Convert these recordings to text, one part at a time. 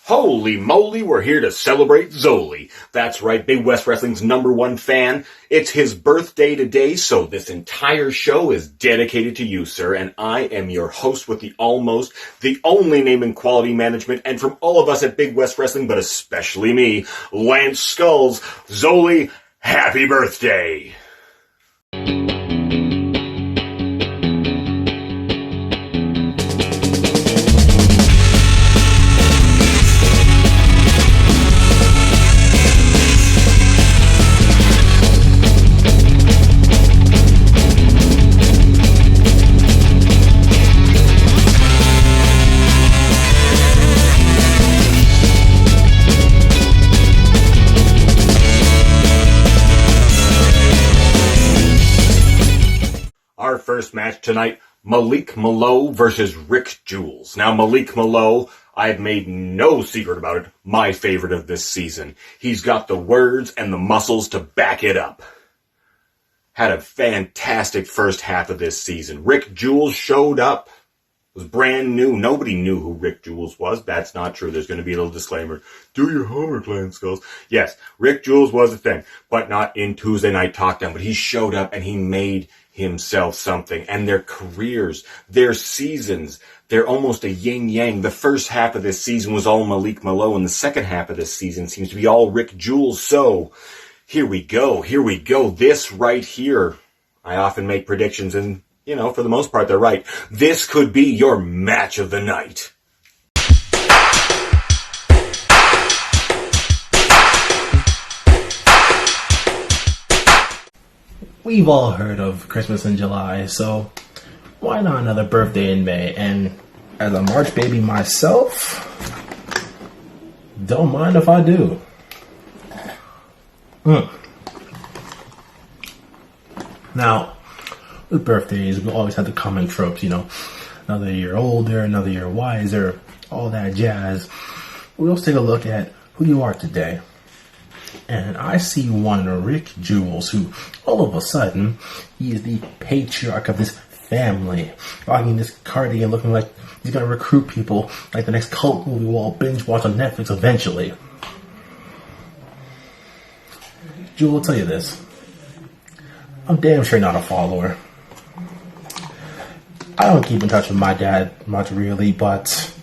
Holy moly, we're here to celebrate Zoli. That's right, Big West Wrestling's #1 fan. It's his birthday today, so this entire show is dedicated to you, sir, and I am your host with the only name in quality management, and from all of us at Big West Wrestling, but especially me, Lance Skulls. Zoli, happy birthday! Our first match tonight, Malik Melo versus Jules. Now, Malik Melo, I've made no secret about it, my favorite of this season. He's got the words and the muscles to back it up. Had a fantastic first half of this season. Jules showed up. Was brand new. Nobody knew who Jules was. That's not true. There's going to be a little disclaimer. Do your homework, Lance Skulls. Yes, Jules was a thing, but not in Tuesday Night TalkDown. But he showed up and he made himself something. And their careers, their seasons, they're almost a yin-yang. The first half of this season was all Malik Melo, and the second half of this season seems to be all Jules. So, here we go. This right here. I often make predictions, and for the most part, they're right. This could be your match of the night. We've all heard of Christmas in July, so why not another birthday in May? And as a March baby myself, don't mind if I do. Now, with birthdays, we always have the common tropes, another year older, another year wiser, all that jazz. We also take a look at who you are today. And I see one Jules, who all of a sudden, he is the patriarch of this family, rocking this cardigan, looking like he's going to recruit people like the next cult movie we'll all binge watch on Netflix eventually. Jules, I'll tell you this. I'm damn sure not a follower. I don't keep in touch with my dad much, really, but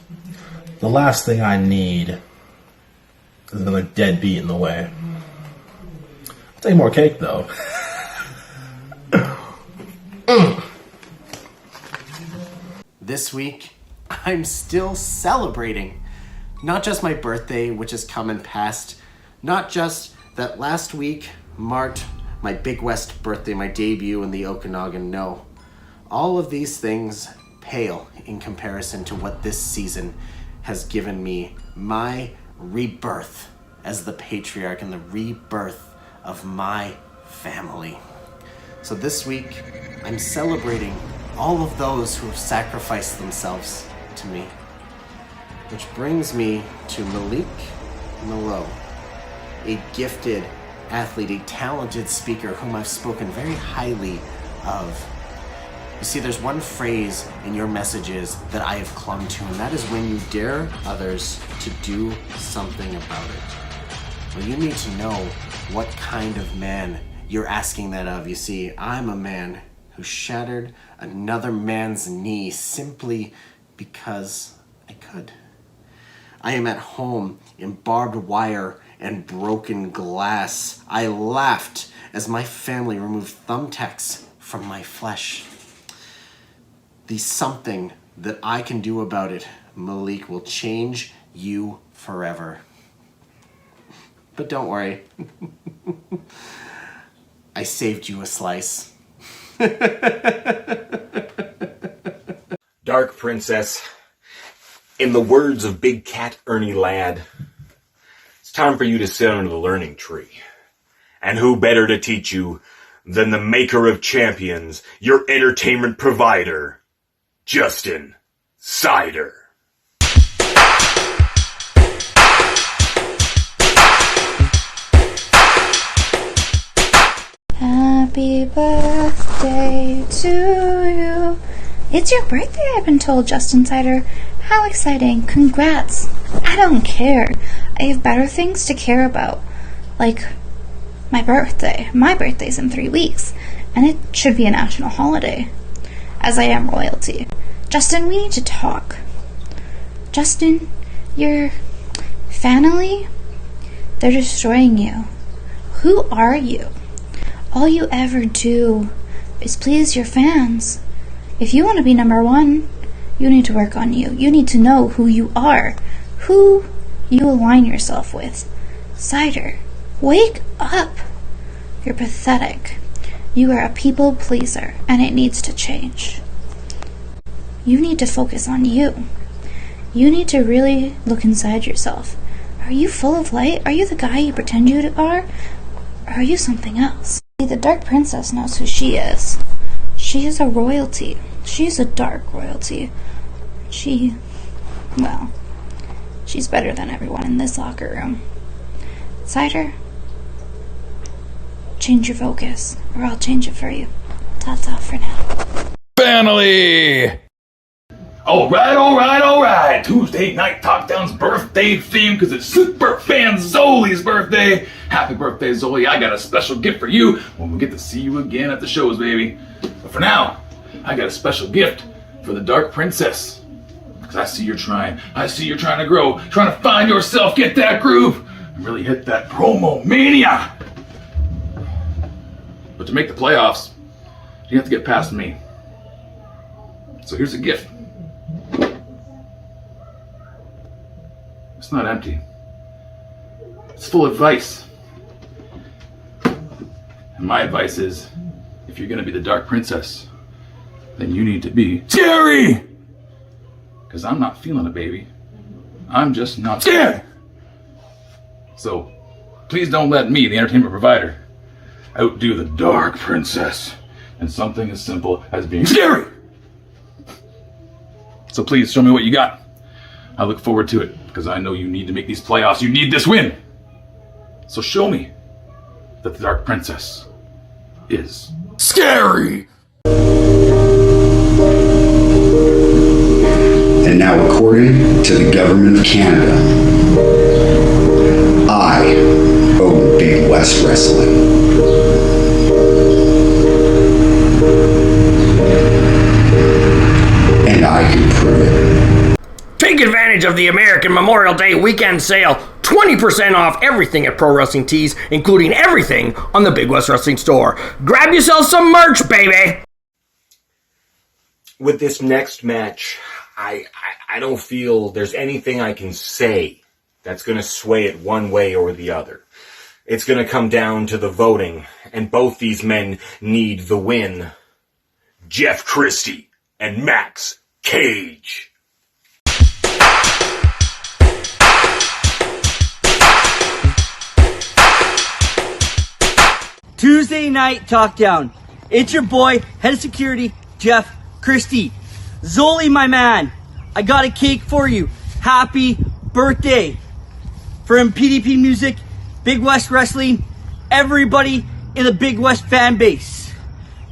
the last thing I need is another deadbeat in the way. I'll take more cake, though. This week, I'm still celebrating. Not just my birthday, which has come and passed. Not just that last week marked my Big West birthday, my debut in the Okanagan. No. All of these things pale in comparison to what this season has given me. My rebirth as the patriarch and the rebirth of my family. So this week, I'm celebrating all of those who have sacrificed themselves to me. Which brings me to Malik Melo, a gifted athlete, a talented speaker whom I've spoken very highly of. You see, there's one phrase in your messages that I have clung to, and that is when you dare others to do something about it. Well, you need to know what kind of man you're asking that of. You see, I'm a man who shattered another man's knee simply because I could. I am at home in barbed wire and broken glass. I laughed as my family removed thumbtacks from my flesh. The something that I can do about it, Malik, will change you forever. But don't worry. I saved you a slice. Dark Princess, in the words of Big Cat Ernie Ladd, it's time for you to sit under the learning tree. And who better to teach you than the maker of champions, your entertainment provider, Justin Cider. Happy birthday to you. It's your birthday, I've been told, Justin Cider. How exciting. Congrats. I don't care. I have better things to care about. Like my birthday. My birthday's in 3 weeks, and it should be a national holiday, as I am royalty. Justin, we need to talk. Justin, your family, they're destroying you. Who are you? All you ever do is please your fans. If you want to be number one, you need to work on you. You need to know who you are, who you align yourself with. Cider, wake up. You're pathetic. You are a people pleaser, and it needs to change. You need to focus on you. You need to really look inside yourself. Are you full of light? Are you the guy you pretend you are? Or are you something else? The Dark Princess knows who she is. She is a royalty. She's a dark royalty. She's better than everyone in this locker room. Cider, change your focus, or I'll change it for you. Ta-ta for now. Family! Alright. Tuesday night TalkDown's birthday theme because it's super fan Zoli's birthday. Happy birthday, Zoli. I got a special gift for you when we get to see you again at the shows, baby. But for now, I got a special gift for the Dark Princess. Because I see you're trying. I see you're trying to grow, trying to find yourself, get that groove, and really hit that promo mania. But to make the playoffs, you have to get past me. So here's a gift. It's not empty. It's full of advice. And my advice is, if you're gonna be the Dark Princess, then you need to be scary! Because I'm not feeling it, baby. I'm just not scared! So, please don't let me, the entertainment provider, outdo the Dark Princess in something as simple as being scary! So please, show me what you got. I look forward to it, because I know you need to make these playoffs. You need this win. So show me that the Dark Princess is scary. And now, according to the government of Canada, I own Big West Wrestling. And I can prove it. Take advantage of the American Memorial Day weekend sale. 20% off everything at Pro Wrestling Tees, including everything on the Big West Wrestling store. Grab yourself some merch, baby! With this next match, I don't feel there's anything I can say that's going to sway it one way or the other. It's going to come down to the voting, and both these men need the win. Jeff Christie and Max Cage. Tuesday night TalkDown. It's your boy, head of security, Jeff Christie. Zoli, my man, I got a cake for you. Happy birthday. From PDP Music, Big West Wrestling, everybody in the Big West fan base.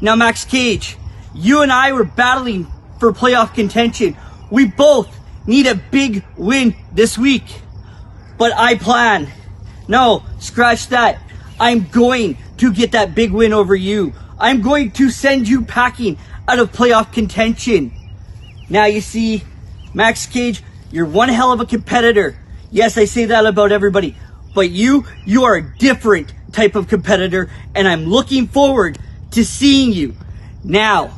Now, Max Cage, you and I were battling for playoff contention. We both need a big win this week. But I plan. No, scratch that. I'm going to get that big win over you. I'm going to send you packing out of playoff contention. Now you see, Max Cage, you're one hell of a competitor. Yes, I say that about everybody. But you are a different type of competitor, and I'm looking forward to seeing you. Now,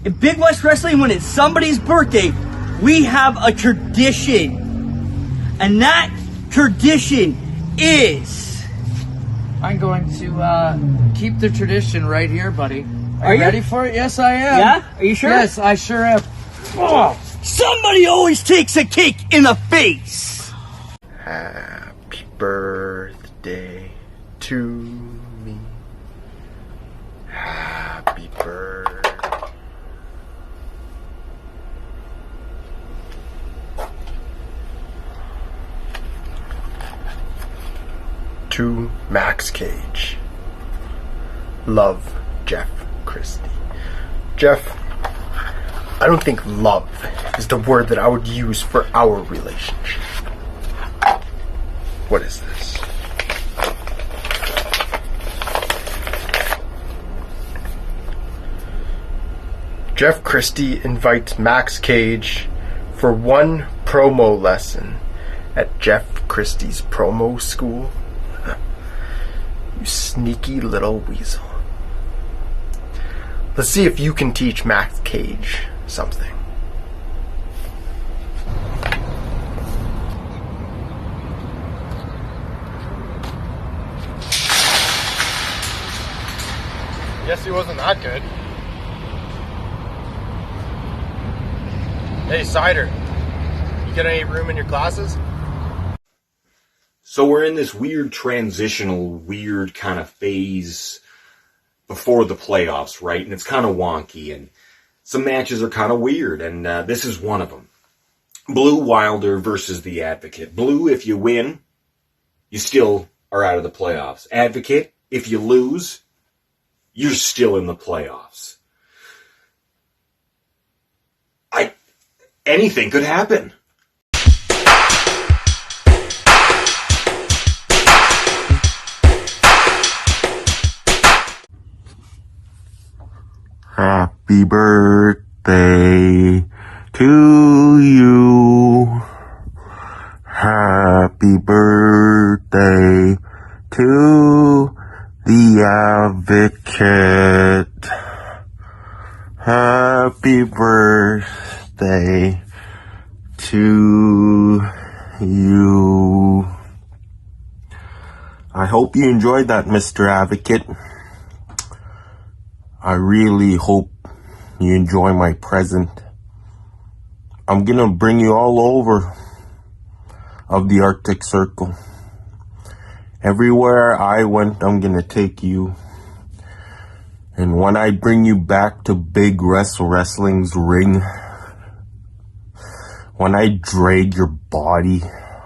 in Big West Wrestling, when it's somebody's birthday, we have a tradition. And that tradition is... I'm going to keep the tradition right here, buddy. Are you ready for it? Yes, I am. Yeah? Are you sure? Yes, I sure am. Oh, somebody always takes a cake in the face. Happy birthday to me. Happy birthday. To Max Cage. Love, Jeff Christie. Jeff, I don't think love is the word that I would use for our relationship. What is this? Jeff Christie invites Max Cage for one promo lesson at Jeff Christie's promo school. You sneaky little weasel. Let's see if you can teach Max Cage something. Guess he wasn't that good. Hey, Cider, you get any room in your classes? So we're in this weird transitional, weird kind of phase before the playoffs, right? And it's kind of wonky, and some matches are kind of weird, and this is one of them. Blu Wilder versus the Advocate. Blu, if you win, you still are out of the playoffs. Advocate, if you lose, you're still in the playoffs. Anything could happen. Happy birthday to you. Happy birthday to the Advocate. Happy birthday to you. I hope you enjoyed that, Mr. Advocate. I really hope you enjoy my present. I'm gonna bring you all over of the Arctic Circle. Everywhere I went, I'm gonna take you. And when I bring you back to Big Wrestling's ring, when I drag your body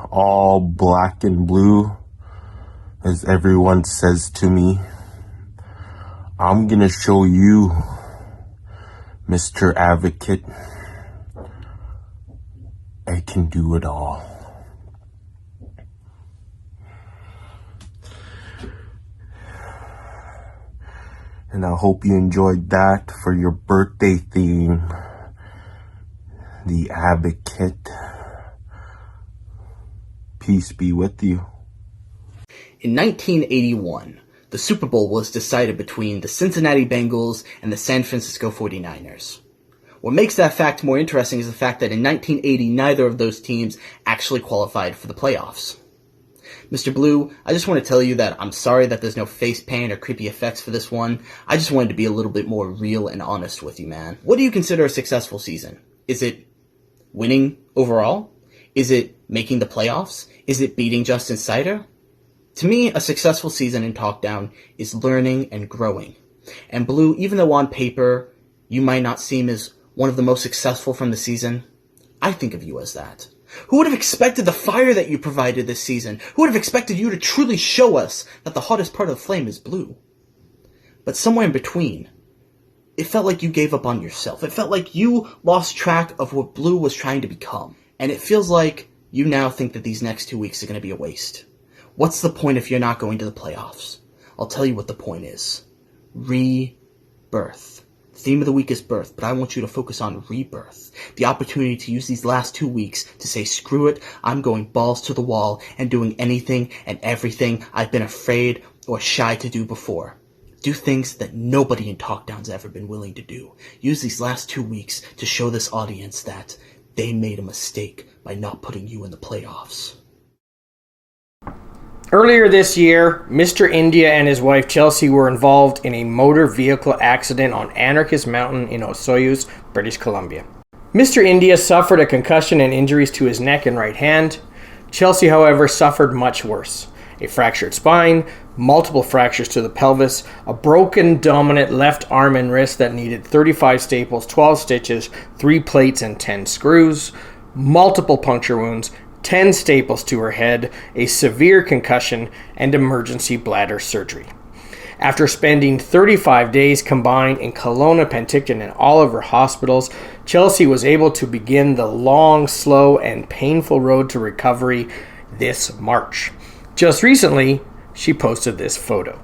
all black and blue, as everyone says to me, I'm gonna show you, Mr. Advocate, I can do it all. And I hope you enjoyed that for your birthday theme, the Advocate. Peace be with you. In 1981, the Super Bowl was decided between the Cincinnati Bengals and the San Francisco 49ers. What makes that fact more interesting is the fact that in 1980, neither of those teams actually qualified for the playoffs. Mr. Blu, I just want to tell you that I'm sorry that there's no face paint or creepy effects for this one. I just wanted to be a little bit more real and honest with you, man. What do you consider a successful season? Is it winning overall? Is it making the playoffs? Is it beating Justin Cider? To me, a successful season in TalkDown is learning and growing. And Blu, even though on paper you might not seem as one of the most successful from the season, I think of you as that. Who would have expected the fire that you provided this season? Who would have expected you to truly show us that the hottest part of the flame is blue? But somewhere in between, it felt like you gave up on yourself. It felt like you lost track of what Blu was trying to become. And it feels like you now think that these next 2 weeks are going to be a waste. What's the point if you're not going to the playoffs? I'll tell you what the point is. Rebirth. The theme of the week is birth, but I want you to focus on rebirth. The opportunity to use these last 2 weeks to say, screw it, I'm going balls to the wall and doing anything and everything I've been afraid or shy to do before. Do things that nobody in TalkDown's ever been willing to do. Use these last 2 weeks to show this audience that they made a mistake by not putting you in the playoffs. Earlier this year, Mr. India and his wife Chelsea were involved in a motor vehicle accident on Anarchist Mountain in Osoyoos, British Columbia. Mr. India suffered a concussion and injuries to his neck and right hand. Chelsea, however, suffered much worse. A fractured spine, multiple fractures to the pelvis, a broken dominant left arm and wrist that needed 35 staples, 12 stitches, 3 plates and 10 screws, multiple puncture wounds, 10 staples to her head, a severe concussion, and emergency bladder surgery. After spending 35 days combined in Kelowna, Penticton, and Oliver hospitals, Chelsea was able to begin the long, slow, and painful road to recovery this March. Just recently, she posted this photo.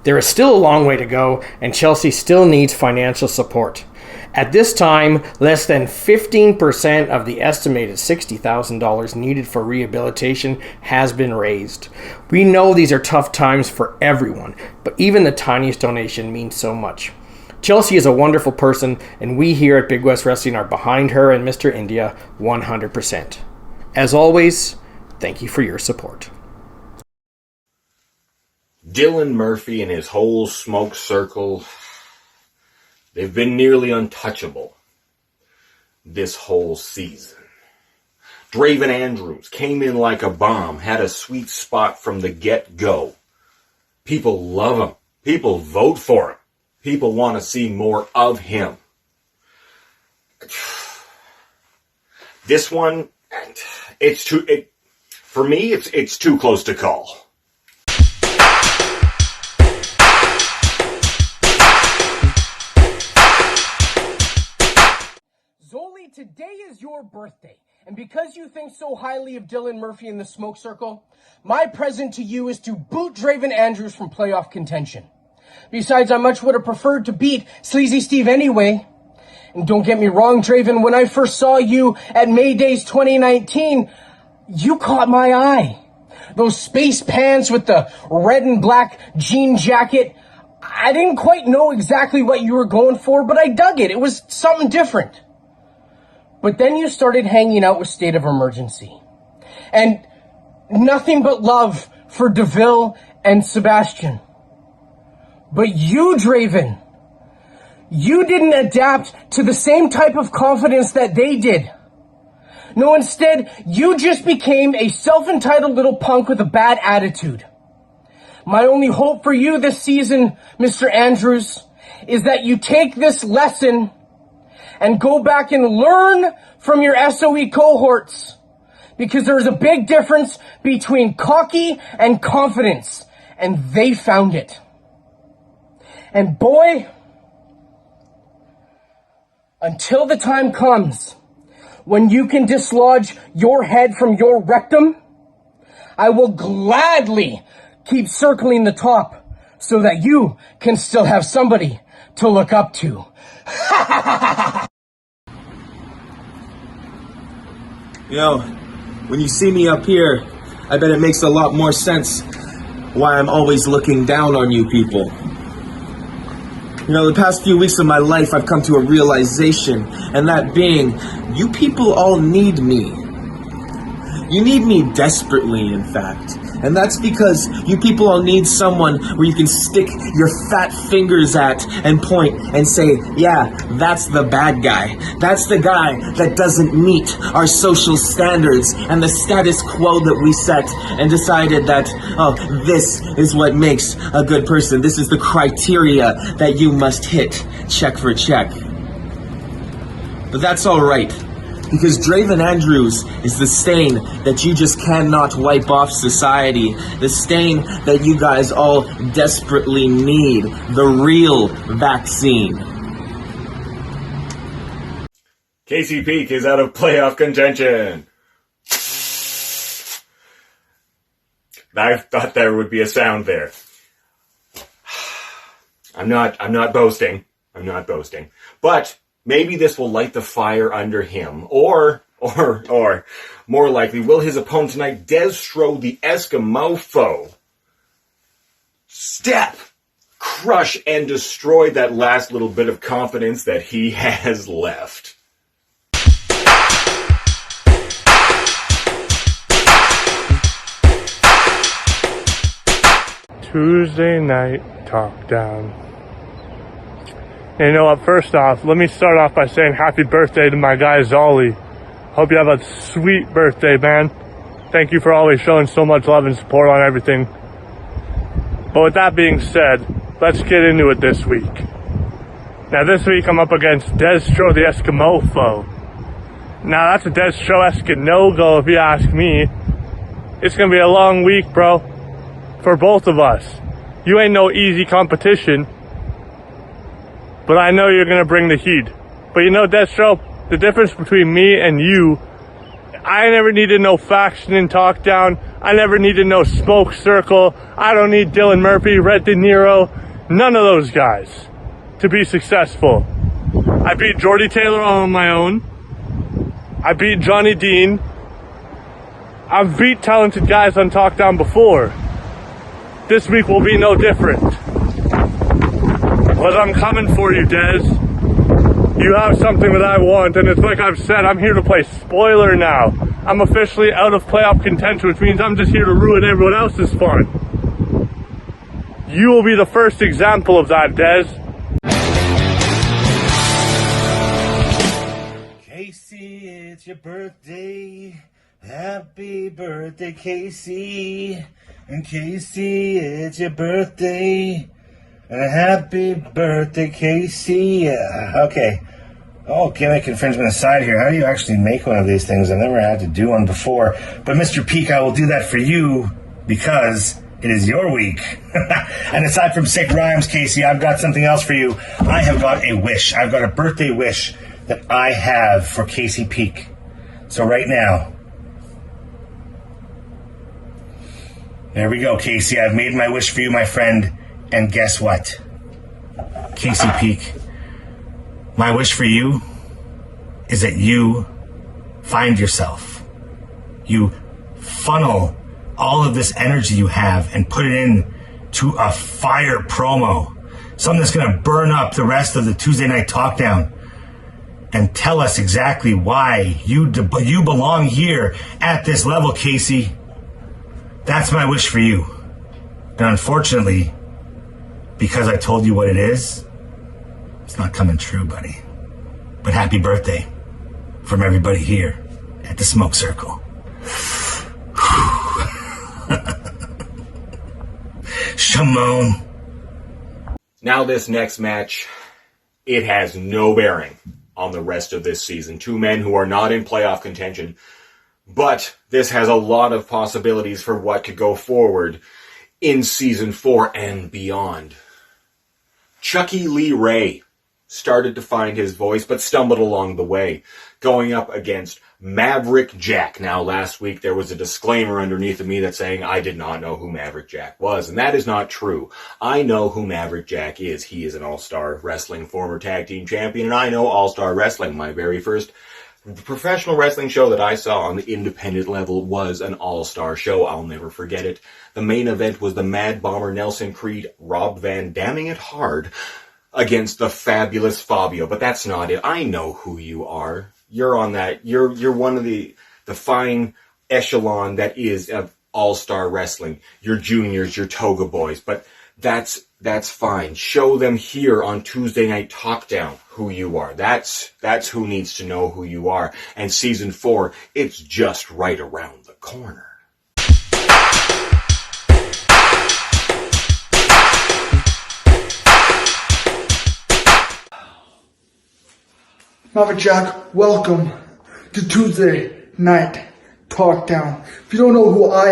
There is still a long way to go, and Chelsea still needs financial support. At this time, less than 15% of the estimated $60,000 needed for rehabilitation has been raised. We know these are tough times for everyone, but even the tiniest donation means so much. Chelsea is a wonderful person, and we here at Big West Wrestling are behind her and Mr. India 100%. As always, thank you for your support. Dylan Murphy and his whole smoke circle, they've been nearly untouchable this whole season. Draven Andrews came in like a bomb, had a sweet spot from the get-go. People love him. People vote for him. People want to see more of him. This one, for me, it's too close to call. Zoli, today is your birthday, and because you think so highly of Dylan Murphy in the Smoke Circle, my present to you is to boot Draven Andrews from playoff contention. Besides, I much would have preferred to beat Sleazy Steve anyway. And don't get me wrong, Draven, when I first saw you at May Days 2019, you caught my eye. Those space pants with the red and black jean jacket, I didn't quite know exactly what you were going for, but I dug it. It was something different. But then you started hanging out with State of Emergency. And nothing but love for DeVille and Sebastian. But you, Draven, you didn't adapt to the same type of confidence that they did. No, instead, you just became a self-entitled little punk with a bad attitude. My only hope for you this season, Mr. Andrews, is that you take this lesson and go back and learn from your SOE cohorts. Because there's a big difference between cocky and confidence, and they found it. And boy, until the time comes when you can dislodge your head from your rectum, I will gladly keep circling the top so that you can still have somebody to look up to. You know, when you see me up here, I bet it makes a lot more sense why I'm always looking down on you people. You know, the past few weeks of my life, I've come to a realization, and that being, you people all need me. You need me desperately, in fact. And that's because you people all need someone where you can stick your fat fingers at and point and say, yeah, that's the bad guy. That's the guy that doesn't meet our social standards and the status quo that we set and decided that, oh, this is what makes a good person. This is the criteria that you must hit, check for check. But that's all right. Because Draven Andrews is the stain that you just cannot wipe off society. The stain that you guys all desperately need. The real vaccine. Casey Peak is out of playoff contention. I thought there would be a sound there. I'm not boasting. I'm not boasting. But maybe this will light the fire under him. Or more likely, will his opponent tonight, Destro the Eskimo foe, step, crush, and destroy that last little bit of confidence that he has left? Tuesday night TalkDown. And you know what, first off, let me start off by saying happy birthday to my guy Zoli. Hope you have a sweet birthday, man. Thank you for always showing so much love and support on everything. But with that being said, let's get into it this week. Now this week I'm up against Destro the Eskimo foe. Now that's a Destro-esque no-go if you ask me. It's gonna be a long week, bro. For both of us. You ain't no easy competition. But I know you're gonna bring the heat. But you know, Destro, the difference between me and you, I never needed no faction in TalkDown. I never needed no smoke circle. I don't need Dylan Murphy, Red De Niro, none of those guys to be successful. I beat Jordy Taylor on my own. I beat Johnny Dean. I've beat talented guys on TalkDown before. This week will be no different. But I'm coming for you, Dez. You have something that I want, and it's like I've said, I'm here to play spoiler now. I'm officially out of playoff contention, which means I'm just here to ruin everyone else's fun. You will be the first example of that, Dez. Casey, it's your birthday. Happy birthday, Casey. And Casey, it's your birthday. And happy birthday, Casey. Okay. Oh, gimmick infringement aside here, how do you actually make one of these things? I've never had to do one before. But Mr. Peak, I will do that for you because it is your week. And aside from sick rhymes, Casey, I've got something else for you. I have got a wish. I've got a birthday wish that I have for Casey Peak. So right now, there we go, Casey. I've made my wish for you, my friend. And guess what? Casey Peak, my wish for you is that you find yourself. You funnel all of this energy you have and put it in to a fire promo. Something that's going to burn up the rest of the Tuesday Night Talkdown. And tell us exactly why you belong here at this level, Casey. That's my wish for you. And unfortunately, because I told you what it is, it's not coming true, buddy. But happy birthday from everybody here at the Smoke Circle. Shimon. Now this next match, it has no bearing on the rest of this season. Two men who are not in playoff contention, but this has a lot of possibilities for what could go forward in Season 4 and beyond. Chucky Lee Ray started to find his voice, but stumbled along the way, going up against Maverick Jack. Now, last week there was a disclaimer underneath of me that saying I did not know who Maverick Jack was, and that is not true. I know who Maverick Jack is. He is an All-Star Wrestling former tag team champion, and I know All-Star Wrestling. My very first professional wrestling show that I saw on the independent level was an all-star show. I'll never forget it. The main event was the Mad Bomber Nelson Creed, Rob Van Damming it hard, against the fabulous Fabio. But that's not it. I know who you are. You're on that. You're one of the fine echelon that is of all-star wrestling. Your juniors, your toga boys. But that's fine. Show them here on Tuesday Night Talkdown who you are. That's who needs to know who you are. And Season 4, it's just right around the corner. Maverick Jack, welcome to Tuesday Night Talkdown. If you don't know who I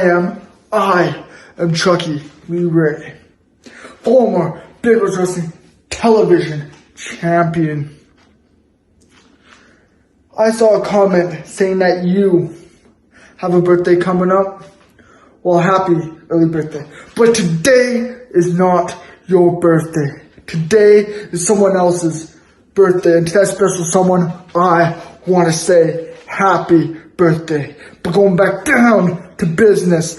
am Chucky Lee Ray, former Big West Wrestling television champion. I saw a comment saying that you have a birthday coming up. Well, happy early birthday. But today is not your birthday. Today is someone else's birthday. And to that special someone, I want to say happy birthday. But going back down to business.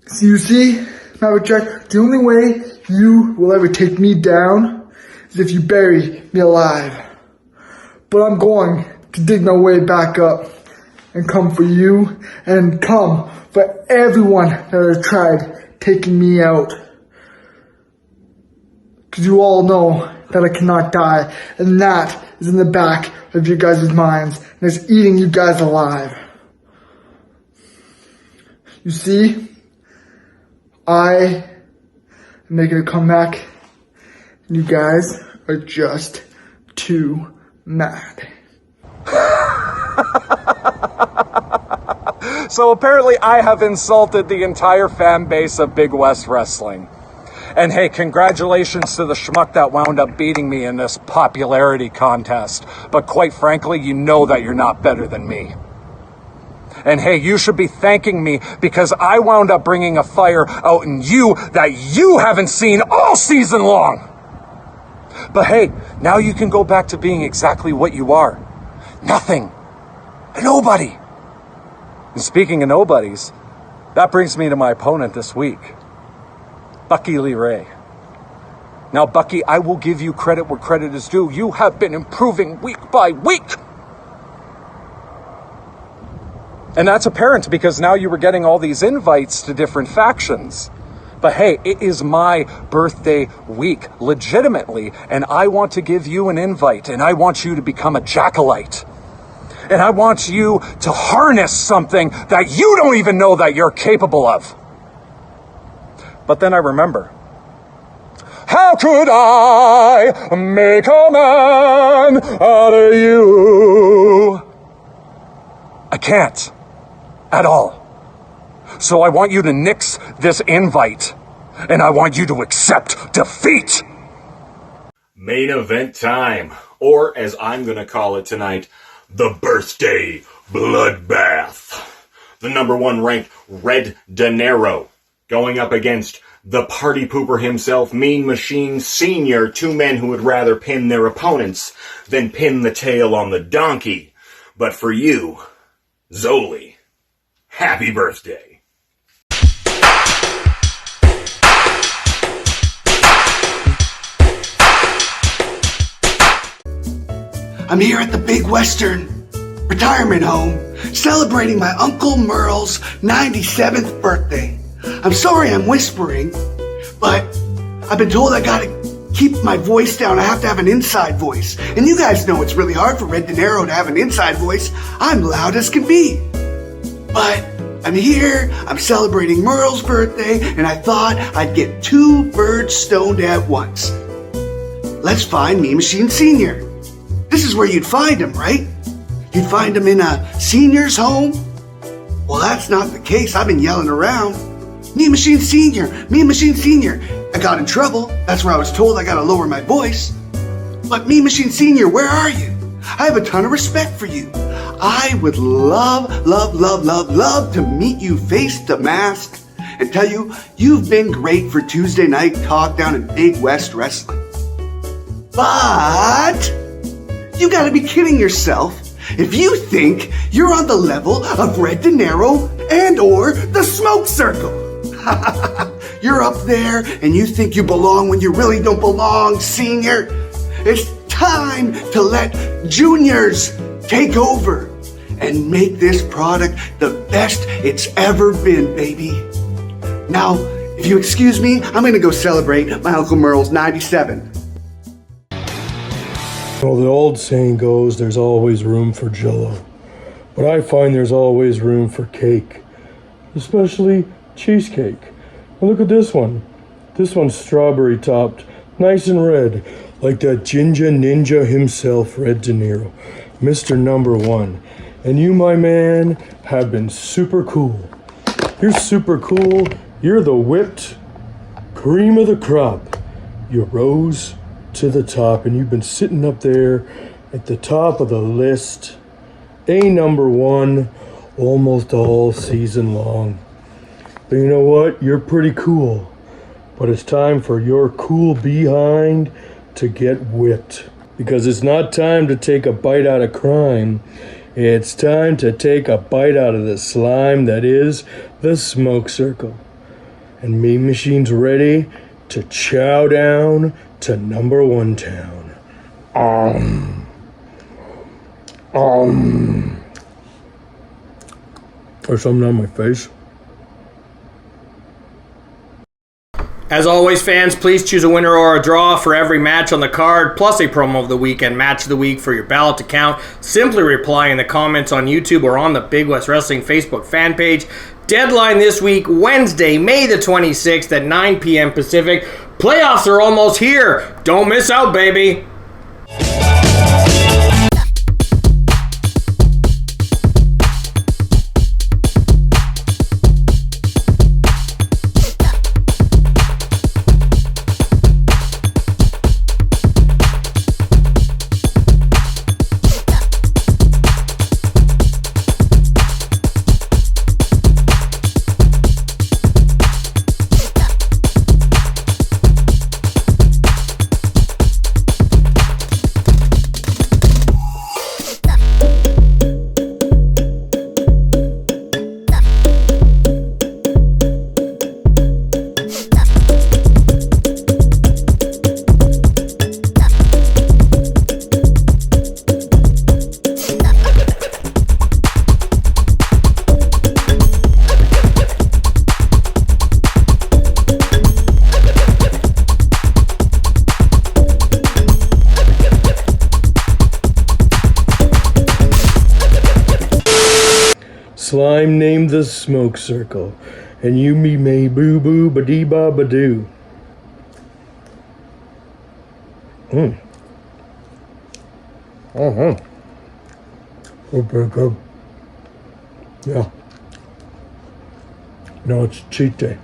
So you see, Maverick Jack, the only way you will ever take me down is if you bury me alive. But I'm going to dig my way back up and come for you and come for everyone that has tried taking me out. Because you all know that I cannot die, and that is in the back of you guys' minds, and it's eating you guys alive. You see, I am making a comeback, and you guys are just too mad. So apparently I have insulted the entire fan base of Big West Wrestling. And hey, congratulations to the schmuck that wound up beating me in this popularity contest. But quite frankly, you know that you're not better than me. And hey, you should be thanking me because I wound up bringing a fire out in you that you haven't seen all season long. But hey, now you can go back to being exactly what you are. Nothing. A nobody. And speaking of nobodies, that brings me to my opponent this week, Bucky Lee Ray. Now, Bucky, I will give you credit where credit is due. You have been improving week by week. And that's apparent because now you were getting all these invites to different factions. But hey, it is my birthday week, legitimately, and I want to give you an invite, and I want you to become a Jackalite. And I want you to harness something that you don't even know that you're capable of. But then I remember, how could I make a man out of you? I can't. At all. So I want you to nix this invite, and I want you to accept defeat. Main event time, or as I'm going to call it tonight, the birthday bloodbath. The number 1 ranked Red De Niro going up against the party pooper himself, Mean Machine Sr., 2 men who would rather pin their opponents than pin the tail on the donkey. But for you, Zoli, happy birthday. I'm here at the Big Western retirement home celebrating my Uncle Merle's 97th birthday. I'm sorry I'm whispering, but I've been told I gotta keep my voice down. I have to have an inside voice. And you guys know it's really hard for Red De Niro to have an inside voice. I'm loud as can be. But I'm here, I'm celebrating Merle's birthday, and I thought I'd get 2 birds stoned at once. Let's find Mean Machine Sr. This is where you'd find him, right? You'd find him in a senior's home? Well, that's not the case. I've been yelling around. Mean Machine Sr., Mean Machine Sr. I got in trouble. That's where I was told I gotta lower my voice. But Mean Machine Sr., where are you? I have a ton of respect for you. I would love to meet you face to mask and tell you you've been great for Tuesday night TalkDown in Big West Wrestling. But you gotta be kidding yourself if you think you're on the level of Red De Niro and or the Smoke Circle. You're up there and you think you belong when you really don't belong, Senior. It's time to let juniors take over and make this product the best it's ever been, baby. Now, if you excuse me, I'm gonna go celebrate my Uncle Merle's 97. Well, the old saying goes, there's always room for Jell-O. But I find there's always room for cake, especially cheesecake. And look at this one. This one's strawberry topped, nice and red, like that ginger ninja himself, Red De Niro, Mr. Number 1. And you, my man, have been super cool. You're super cool. You're the whipped cream of the crop. You rose to the top, and you've been sitting up there at the top of the list, number 1, almost all season long. But you know what? You're pretty cool. But it's time for your cool behind to get whipped. Because it's not time to take a bite out of crime. It's time to take a bite out of the slime that is the Smoke Circle. And Mean Machine's ready to chow down to number 1 town. There's something on my face. As always, fans, please choose a winner or a draw for every match on the card, plus a promo of the week and match of the week for your ballot to count. Simply reply in the comments on YouTube or on the Big West Wrestling Facebook fan page. Deadline this week, Wednesday, May the 26th at 9 p.m. Pacific. Playoffs are almost here. Don't miss out, baby. Slime named the smoke circle, and you me may boo boo ba dee ba ba doo. Oh, very good. Yeah. No, it's cheat day.